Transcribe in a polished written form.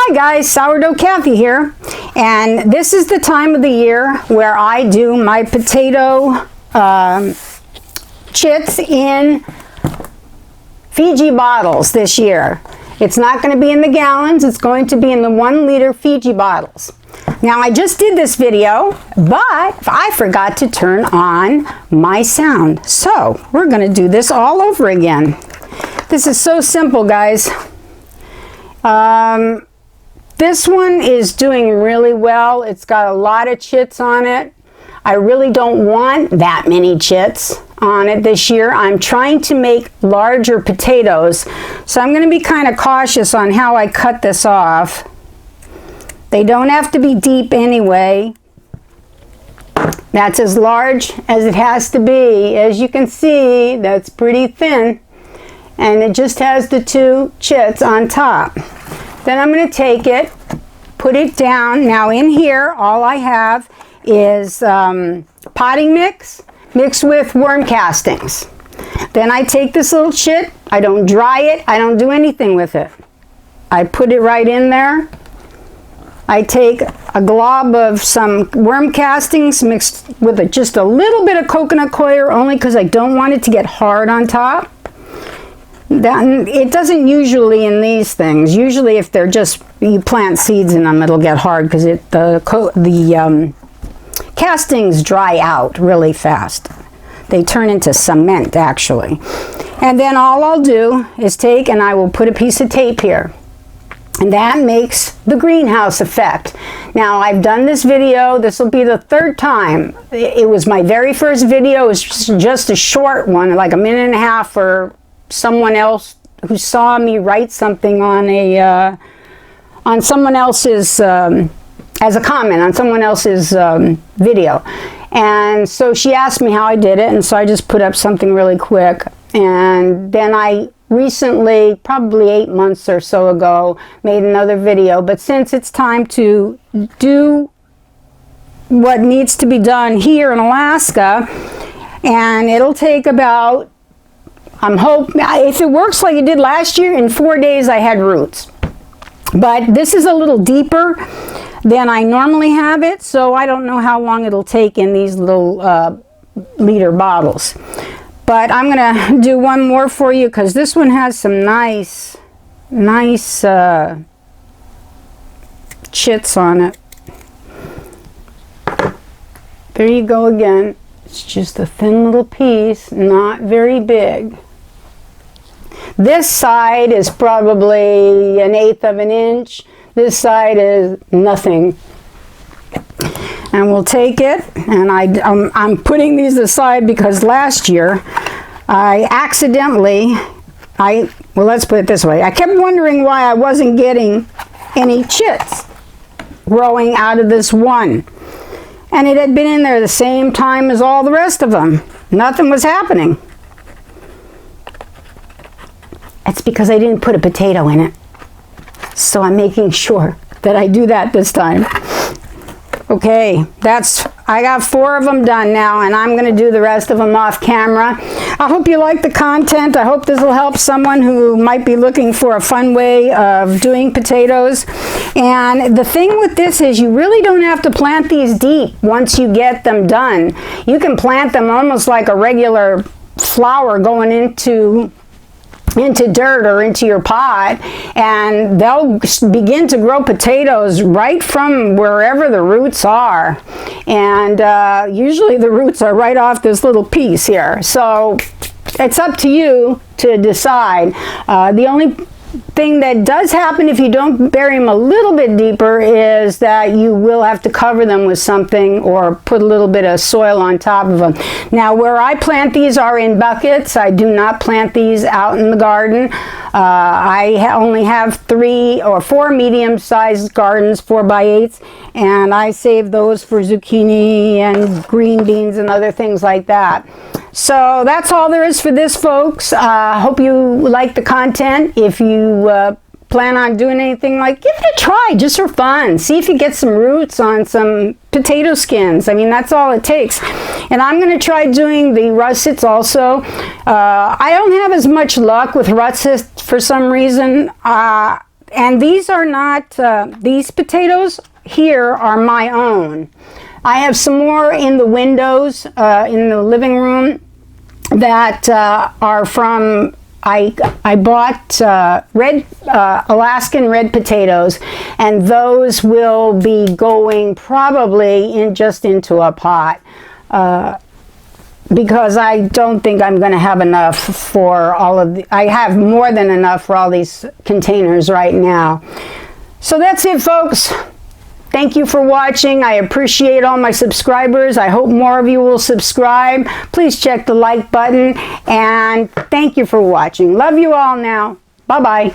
Hi guys, Sourdough Kathy here, and this is the time of the year where I do my potato chits in Fiji bottles this year. It's not going to be in the gallons, it's going to be in the 1 liter Fiji bottles. Now I just did this video, but I forgot to turn on my sound. So we're going to do this all over again. This is so simple, guys. This one is doing really well. It's got a lot of chits on it. I really don't want that many chits on it this year. I'm trying to make larger potatoes, so I'm going to be kind of cautious on how I cut this off. They don't have to be deep anyway. That's as large as it has to be. As you can see, that's pretty thin, and it just has the 2 chits on top. Then I'm going to take it, put it down. Now in here, all I have is potting mix mixed with worm castings. Then I take this little chit, I don't dry it, I don't do anything with it. I put it right in there. I take a glob of some worm castings mixed with just a little bit of coconut coir, only because I don't want it to get hard on top. It doesn't usually in these things. Usually if they're just, you plant seeds in them, it'll get hard because the castings dry out really fast. They turn into cement actually. And then all I'll do is take and I will put a piece of tape here. And that makes the greenhouse effect. Now I've done this video, this will be the 3rd time. It was my very first video, it was just a short one, like a minute and a half for someone else who saw me write something on a on someone else's as a comment on someone else's video, and so she asked me how I did it, and so I just put up something really quick. And then I recently, probably 8 months or so ago, made another video. But since it's time to do what needs to be done here in Alaska, and it'll take about, I'm hoping, if it works like it did last year, in 4 days I had roots. But this is a little deeper than I normally have it, so I don't know how long it'll take in these little liter bottles. But I'm going to do one more for you because this one has some nice chits on it. There you go again. It's just a thin little piece, not very big. This side is probably 1/8 of an inch. This side is nothing. And we'll take it, and I'm putting these aside because last year I accidentally, well, let's put it this way. I kept wondering why I wasn't getting any chits growing out of this one. And it had been in there the same time as all the rest of them. Nothing was happening. It's because I didn't put a potato in it. So I'm making sure that I do that this time. Okay, I got 4 of them done now, and I'm going to do the rest of them off camera. I hope you like the content. I hope this will help someone who might be looking for a fun way of doing potatoes. And the thing with this is you really don't have to plant these deep once you get them done. You can plant them almost like a regular flower going into dirt or into your pot, and they'll begin to grow potatoes right from wherever the roots are. And usually the roots are right off this little piece here. So it's up to you to decide. The only thing that does happen if you don't bury them a little bit deeper is that you will have to cover them with something or put a little bit of soil on top of them. Now where I plant these are in buckets. I do not plant these out in the garden. I only have 3 or 4 medium-sized gardens, 4x8s, and I save those for zucchini and green beans and other things like that. So that's all there is for this, folks. Hope you like the content. If you plan on doing anything, like, give it a try just for fun. See if you get some roots on some potato skins. I mean, that's all it takes. And I'm going to try doing the russets also. I don't have as much luck with russets for some reason. and these are not, these potatoes here are my own. I have some more in the windows in the living room that are from, I bought red Alaskan red potatoes, and those will be going probably into a pot because I don't think I'm going to have enough for all of the, I have more than enough for all these containers right now. So that's it, folks. Thank you for watching. I appreciate all my subscribers. I hope more of you will subscribe. Please check the like button, and thank you for watching. Love you all now. Bye-bye.